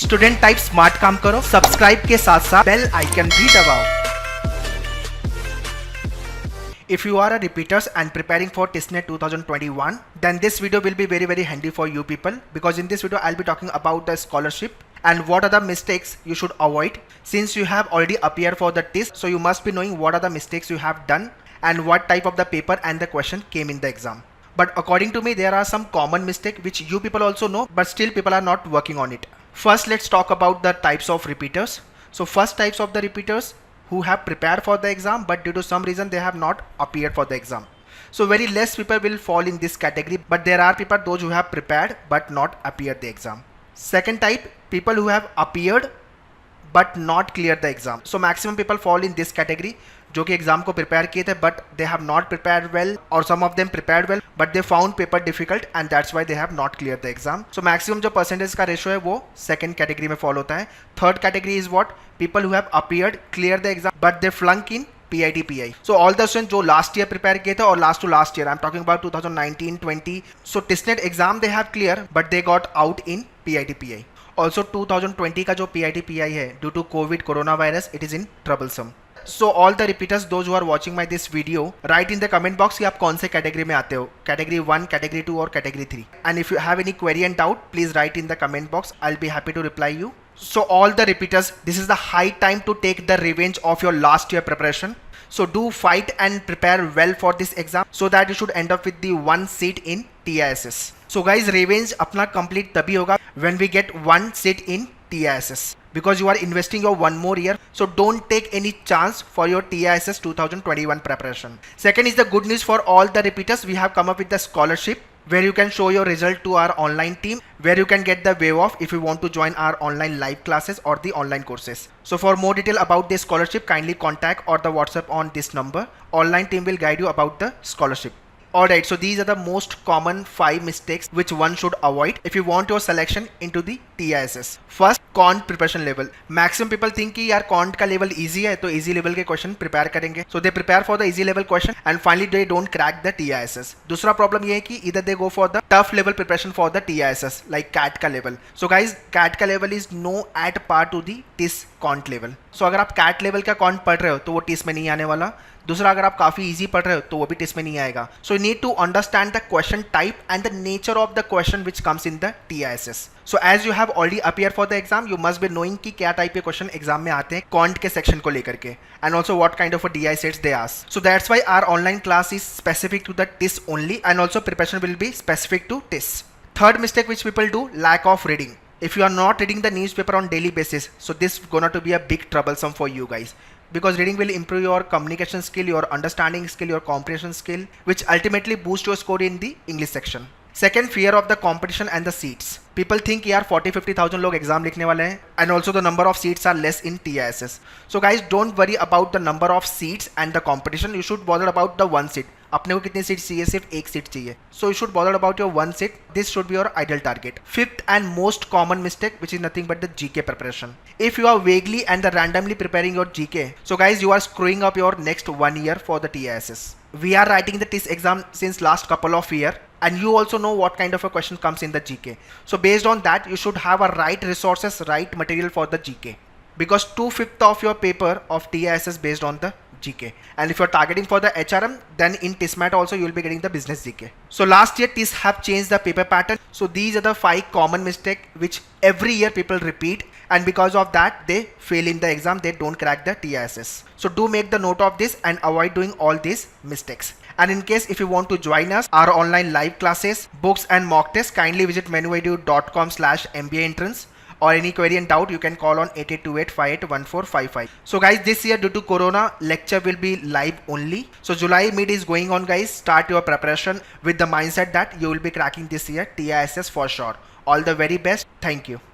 Student type smart काम करो, subscribe के साथ साथ बेल आइकन भी दबाओ. If you are a repeaters and preparing for TISNET 2021, then this video will be very handy for you people, because in this video I'll be talking about the scholarship and what are the mistakes you should avoid. Since you have already appeared for the TIS, so you must be knowing what are the mistakes you have done and what type of the paper and the question came in the exam. But according to me, there are some common mistakes which you people also know, but still people are not working on it. First, let's talk about the types of repeaters. So first types of the repeaters who have prepared for the exam, but due to some reason they have not appeared for the exam. So very less people will fall in this category, but there are people those who have prepared but not appeared the exam. Second type, people who have appeared but not cleared the exam. So maximum people fall in this category, जो कि exam को prepare किए थे but they have not prepared well, और some of them prepared well but they found paper difficult and that's why they have not clear the exam. So maximum जो percentage का ratio है वो second category में follow होता है. Third category is what, people who have appeared clear the exam but they flunk in PIT PI. So all the students जो last year prepare किए थे और last to last year, I'm talking about 2019-20. So TISNET exam they have clear but they got out in PIT PI. Also 2020 का जो PIT PI है, due to COVID coronavirus, it is in troublesome. So all the repeaters, those who are watching my this video, write in the comment box कि आप कौन से category में आते हो, कैटेगरी 1, कैटेगरी 2 और category 3. And if you have any query and doubt, please write in the comment box. I'll be happy to reply you. So all the repeaters, this is the high time to take the revenge of your last year preparation. So do fight and prepare well for this exam so that you should end up with the one seat in TISS. So guys, revenge अपना complete तभी होगा when we get one seat in TISS, because you are investing your one more year. So don't take any chance for your TISS 2021 preparation. Second is the good news for all the repeaters. We have come up with the scholarship where you can show your result to our online team, where you can get the waive off if you want to join our online live classes or the online courses. So for more detail about this scholarship, kindly contact or the WhatsApp on this number. Online team will guide you about the scholarship. Alright, so these are the most common 5 mistakes which one should avoid if you want your selection into the TISS. First, quant preparation level. Maximum people think कि यार quant का level easy है तो easy level के question prepare करेंगे. So they prepare for the easy level question and finally they don't crack the TISS. दूसरा problem ये है कि either they go for the tough level preparation for the TISS like CAT का level. So guys, CAT का level is no at par to the TIS quant level. So अगर आप CAT level का quant पढ़ रहे हो तो वो TIS में नहीं आने वाला. दूसरा, अगर आप काफी इजी पढ़ रहे हो तो वो भी टिस में नहीं आएगा. So you need to understand the question type and the nature of the question which comes in the TISS. So as you have already appear for the exam, you must be knowing कि क्या type के question exam में आते हैं quant के section को लेकर के, and also what kind of DI sets they ask. So that's why our online class is specific to the TIS only, and also preparation will be specific to TIS. Third mistake which people do, lack of reading. If you are not reading the newspaper on daily basis, so this is gonna to be a big troublesome for you guys, because reading will improve your communication skill, your understanding skill, your comprehension skill, which ultimately boost your score in the English section. Second, fear of the competition and the seats. People think यार 40-50,000 लोग exam लिखने वाले हैं, and also the number of seats are less in TISS. So guys, don't worry about the number of seats and the competition. You should bother about the one seat. अपने को कितनी seat चाहिए? सिर्फ एक seat चाहिए. So you should bother about your one seat. This should be your ideal target. Fifth and most common mistake, which is nothing but the GK preparation. If you are vaguely and randomly preparing your GK, so guys, you are screwing up your next 1 year for the TISS. We are writing the TIS exam since last couple of years, and you also know what kind of a question comes in the GK. So based on that, you should have a right resources, right material for the GK, because 2/5 of your paper of TISS is based on the GK. And if you're targeting for the HRM, then in TISMAT also you will be getting the business GK. So last year TIS have changed the paper pattern. So these are the 5 common mistakes which every year people repeat, and because of that they fail in the exam, they don't crack the TISS. So do make the note of this and avoid doing all these mistakes. And in case if you want to join us, our online live classes, books and mock tests, kindly visit menuedu.com/MBA entrance. Or any query and doubt, you can call on 8828581455. So guys, this year due to corona, lecture will be live only. So July mid is going on guys. Start your preparation with the mindset that you will be cracking this year TISS for sure. All the very best. Thank you.